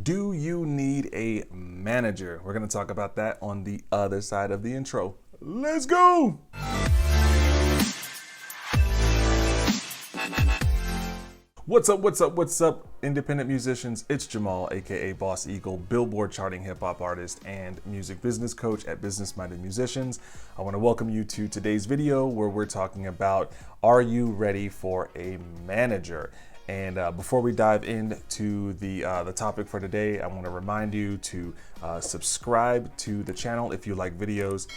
Do you need a manager? We're going to talk about that on the other side of the intro. Let's go! What's up, independent musicians? It's Jamaal, aka Boss Eagle, Billboard-charting hip-hop artist and music business coach at Business Minded Musicians. I want to welcome you to today's video where we're talking about, are you ready for a manager? And before we dive into the topic for today, I want to remind you to subscribe to the channel if you like videos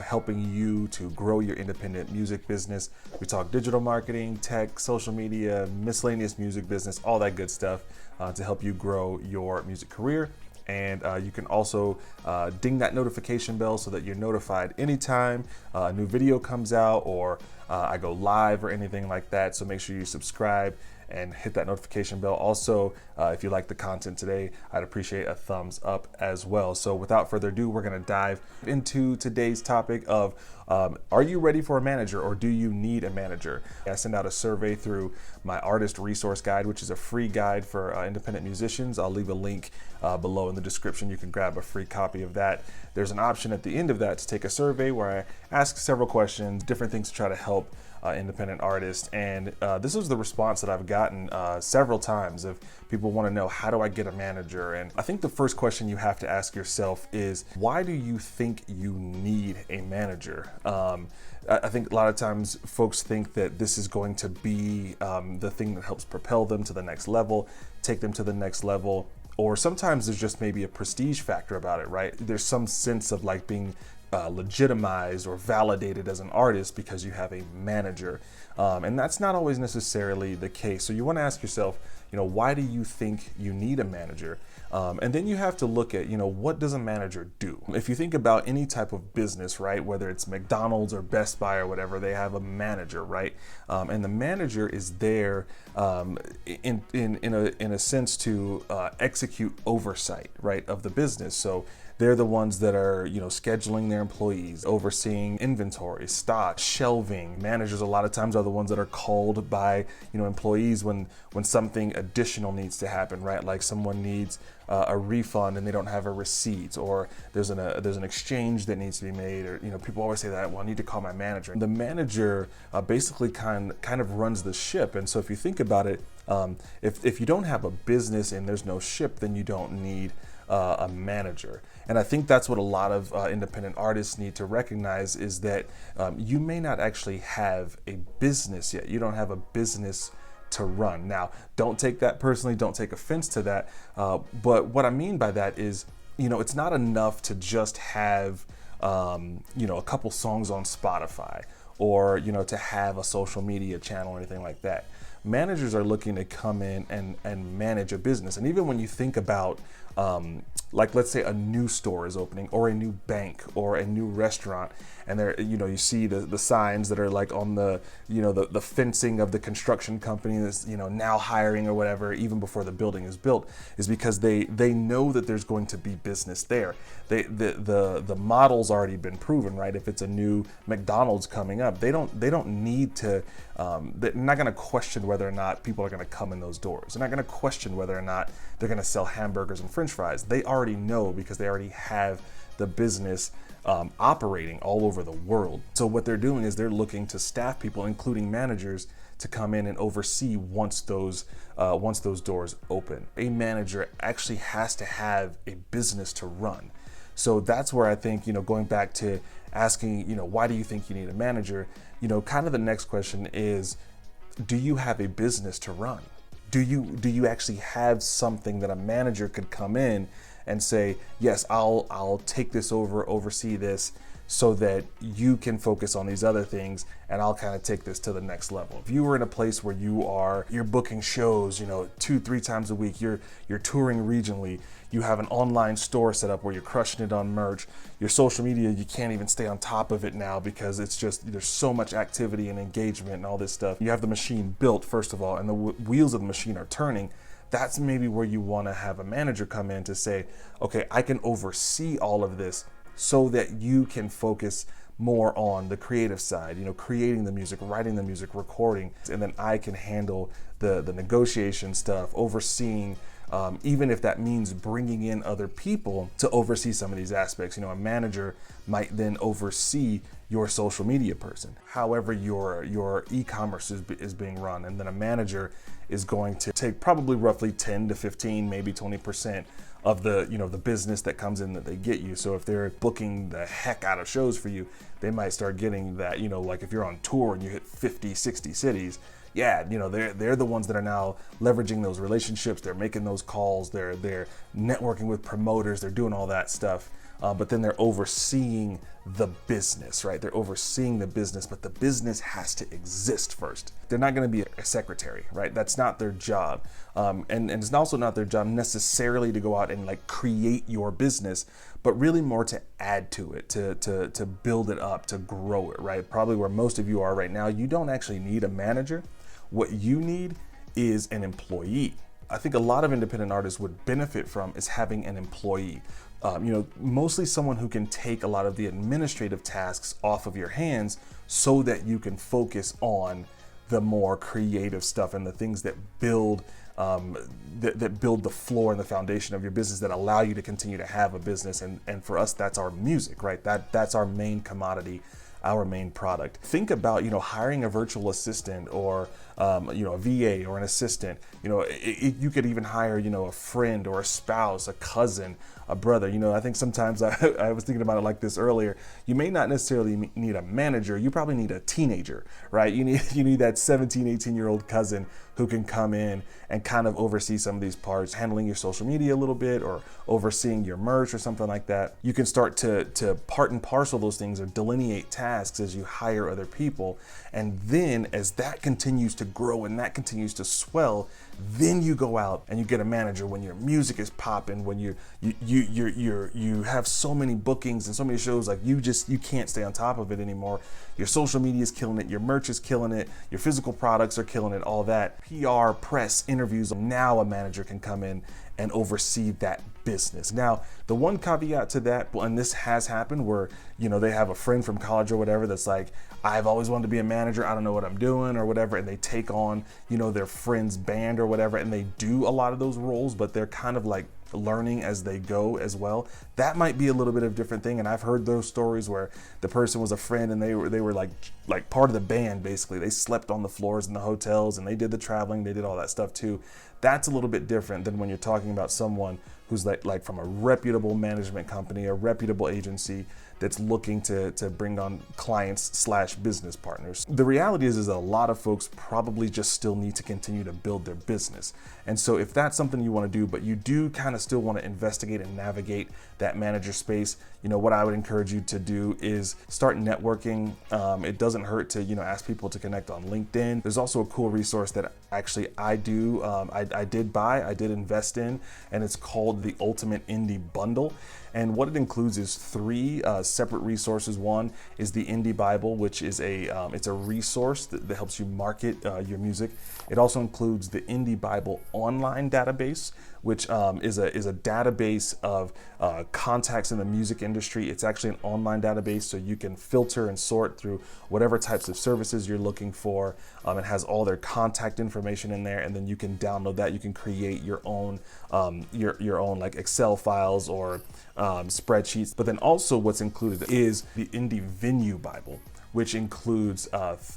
helping you to grow your independent music business. We talk digital marketing, tech, social media, miscellaneous music business, all that good stuff to help you grow your music career. And you can also ding that notification bell so that you're notified anytime a new video comes out or I go live or anything like that. So make sure you subscribe and hit that notification bell. Also, if you like the content today, I'd appreciate a thumbs up as well. So without further ado, we're going to dive into today's topic of are you ready for a manager or do you need a manager? I send out a survey through my artist resource guide, which is a free guide for independent musicians. I'll leave a link below in the description. You can grab a free copy of that. There's an option at the end of that to take a survey where I ask several questions, different things to try to help independent artists. And this is the response that I've gotten several times of people want to know, how do I get a manager? And I think the first question you have to ask yourself is, why do you think you need a manager? I think a lot of times folks think that this is going to be the thing that helps propel them to the next level, take them to the next level. Or sometimes there's just maybe a prestige factor about it, right? There's some sense of like being legitimized or validated as an artist because you have a manager. And that's not always necessarily the case. So you want to ask yourself, why do you think you need a manager? And then you have to look at, what does a manager do? If you think about any type of business, right, whether it's McDonald's or Best Buy or whatever, they have a manager, right? And the manager is there in a sense to execute oversight, right, of the business. So they're the ones that are, scheduling their employees, overseeing inventory, stock, shelving. Managers a lot of times are the ones that are called by, employees when something additional needs to happen, right? Like someone needs a refund and they don't have a receipt, or there's an exchange that needs to be made, or people always say that, well, I need to call my manager. The manager basically kind of runs the ship. And so if you think about it, if you don't have a business and there's no ship, then you don't need a manager. And I think that's what a lot of independent artists need to recognize, is that you may not actually have a business yet. You don't have a business to run. Now, don't take that personally, don't take offense to that. But what I mean by that is, it's not enough to just have, a couple songs on Spotify, or, to have a social media channel or anything like that. Managers are looking to come in and manage a business. And even when you think about, like, let's say a new store is opening, or a new bank, or a new restaurant, and there, you see the signs that are like on the, the fencing of the construction company that's, now hiring or whatever, even before the building is built, is because they know that there's going to be business there. The model's already been proven, right? If it's a new McDonald's coming up, they don't need to, they're not going to question whether or not people are going to come in those doors. They're not going to question whether or not they're going to sell hamburgers and French fries. They already know, because they already have the business operating all over the world. So what they're doing is they're looking to staff people, including managers, to come in and oversee once those doors open. A manager actually has to have a business to run. So that's where I think, going back to asking, why do you think you need a manager? Kind of the next question is, do you have a business to run? Do you actually have something that a manager could come in and say, yes, I'll take this over, oversee this, so that you can focus on these other things, and I'll kind of take this to the next level. If you were in a place where you're booking shows, 2-3 times a week, you're touring regionally, you have an online store set up where you're crushing it on merch, your social media, you can't even stay on top of it now because it's just, there's so much activity and engagement and all this stuff. You have the machine built, first of all, and the wheels of the machine are turning. That's maybe where you want to have a manager come in to say, okay, I can oversee all of this, so that you can focus more on the creative side, creating the music, writing the music, recording, and then I can handle the negotiation stuff, overseeing even if that means bringing in other people to oversee some of these aspects. A manager might then oversee your social media person, however your e-commerce is being run, and then a manager is going to take probably roughly 10 to 15, maybe 20% of the the business that comes in that they get you. So if they're booking the heck out of shows for you, they might start getting that, like if you're on tour and you hit 50, 60 cities, they're the ones that are now leveraging those relationships. They're making those calls. They're networking with promoters. They're doing all that stuff. But then they're overseeing the business, right? They're overseeing the business, but the business has to exist first. They're not going to be a secretary, right? That's not their job. And it's also not their job necessarily to go out and like create your business, but really more to add to it, to build it up, to grow it, right? Probably where most of you are right now, you don't actually need a manager. What you need is an employee. I think a lot of independent artists would benefit from is having an employee. Mostly someone who can take a lot of the administrative tasks off of your hands so that you can focus on the more creative stuff and the things that build that build the floor and the foundation of your business, that allow you to continue to have a business. And for us, that's our music, right? That's our main commodity, our main product. Think about, hiring a virtual assistant or, a VA or an assistant. You could even hire, a friend or a spouse, a cousin, a brother. I think sometimes I was thinking about it like this earlier. You may not necessarily need a manager. You probably need a teenager, right? You need that 17, 18-year-old cousin who can come in and kind of oversee some of these parts, handling your social media a little bit or overseeing your merch or something like that. You can start to part and parcel those things or delineate tasks as you hire other people. And then as that continues to grow and that continues to swell, then you go out and you get a manager when your music is popping, when you have so many bookings and so many shows, like you can't stay on top of it anymore. Your social media is killing it, your merch is killing it, your physical products are killing it, all that. PR, press, interviews. Now a manager can come in and oversee that business. Now, the one caveat to that, and this has happened where, they have a friend from college or whatever that's like, I've always wanted to be a manager, I don't know what I'm doing or whatever, and they take on, their friend's band or whatever, and they do a lot of those roles, but they're kind of like learning as they go as well. That might be a little bit of a different thing. And I've heard those stories where the person was a friend and they were like part of the band. Basically, they slept on the floors in the hotels and they did the traveling, they did all that stuff too. That's a little bit different than when you're talking about someone who's like from a reputable management company, a reputable agency that's looking to bring on clients / business partners. The reality is a lot of folks probably just still need to continue to build their business. And so if that's something you want to do, but you do kind of still want to investigate and navigate that manager space, what I would encourage you to do is start networking. It doesn't hurt to, ask people to connect on LinkedIn. There's also a cool resource that actually I did invest in, and it's called the Ultimate Indie Bundle. And what it includes is 3 separate resources. One is the Indie Bible, which is it's a resource that helps you market your music. It also includes the Indie Bible online database, which is a database of contacts in the music industry. It's actually an online database, so you can filter and sort through whatever types of services you're looking for. It has all their contact information in there, and then you can download that. You can create your own like Excel files or spreadsheets. But then also what's included is the Indie Venue Bible, which includes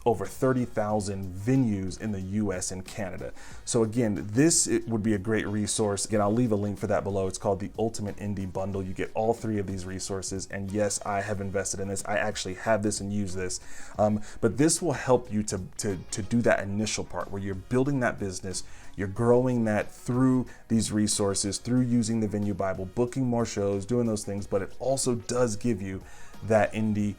over 30,000 venues in the US and Canada. So again, it would be a great resource. Again, I'll leave a link for that below. It's called the Ultimate Indie Bundle. You get all 3 of these resources. And yes, I have invested in this. I actually have this and use this. But this will help you to do that initial part where you're building that business. You're growing that through these resources, through using the Venue Bible, booking more shows, doing those things. But it also does give you that Indie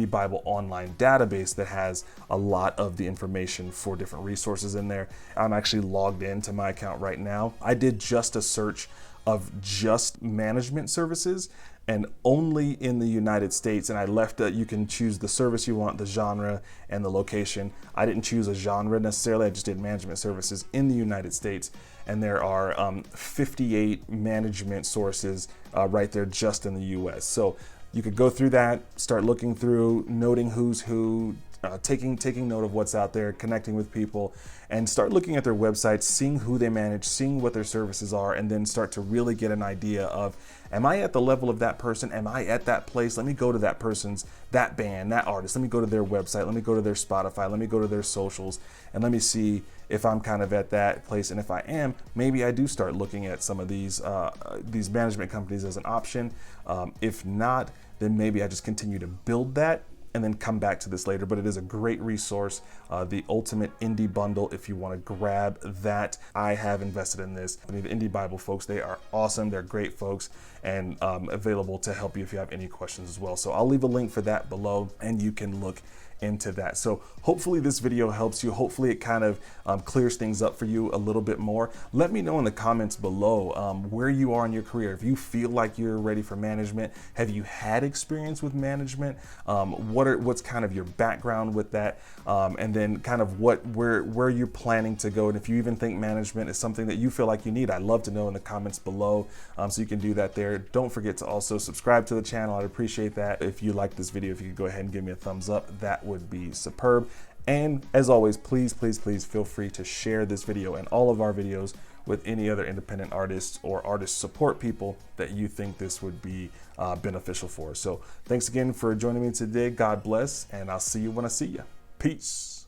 Bible online database that has a lot of the information for different resources in there. I'm actually logged into my account right now. I did just a search of just management services and only in the United States. And I left you can choose the service you want, the genre, and the location. I didn't choose a genre necessarily. I just did management services in the United States. And there are 58 management sources right there just in the US. So you could go through that, start looking through, noting who's who, taking note of what's out there, connecting with people, and start looking at their websites, seeing who they manage, seeing what their services are, and then start to really get an idea of, am I at the level of that person? Am I at that place? Let me go to that band, that artist. Let me go to their website. Let me go to their Spotify. Let me go to their socials, and let me see if I'm kind of at that place. And if I am, maybe I do start looking at some of these management companies as an option. If not, then maybe I just continue to build that and then come back to this later. But it is a great resource, the Ultimate Indie Bundle, if you want to grab that. I have invested in this. The Indie Bible folks, they are awesome. They're great folks, and available to help you if you have any questions as well. So I'll leave a link for that below, and you can look into that. So hopefully this video helps you. Hopefully it kind of clears things up for you a little bit more. Let me know in the comments below where you are in your career. If you feel like you're ready for management, have you had experience with management? What's kind of your background with that? And then kind of where you're planning to go. And if you even think management is something that you feel like you need, I'd love to know in the comments below. So you can do that there. Don't forget to also subscribe to the channel. I'd appreciate that. If you like this video, if you could go ahead and give me a thumbs up, that would be superb. And as always, please feel free to share this video and all of our videos with any other independent artists or artist support people that you think this would be beneficial for. So thanks again for joining me today. God bless, and I'll see you when I see you. Peace.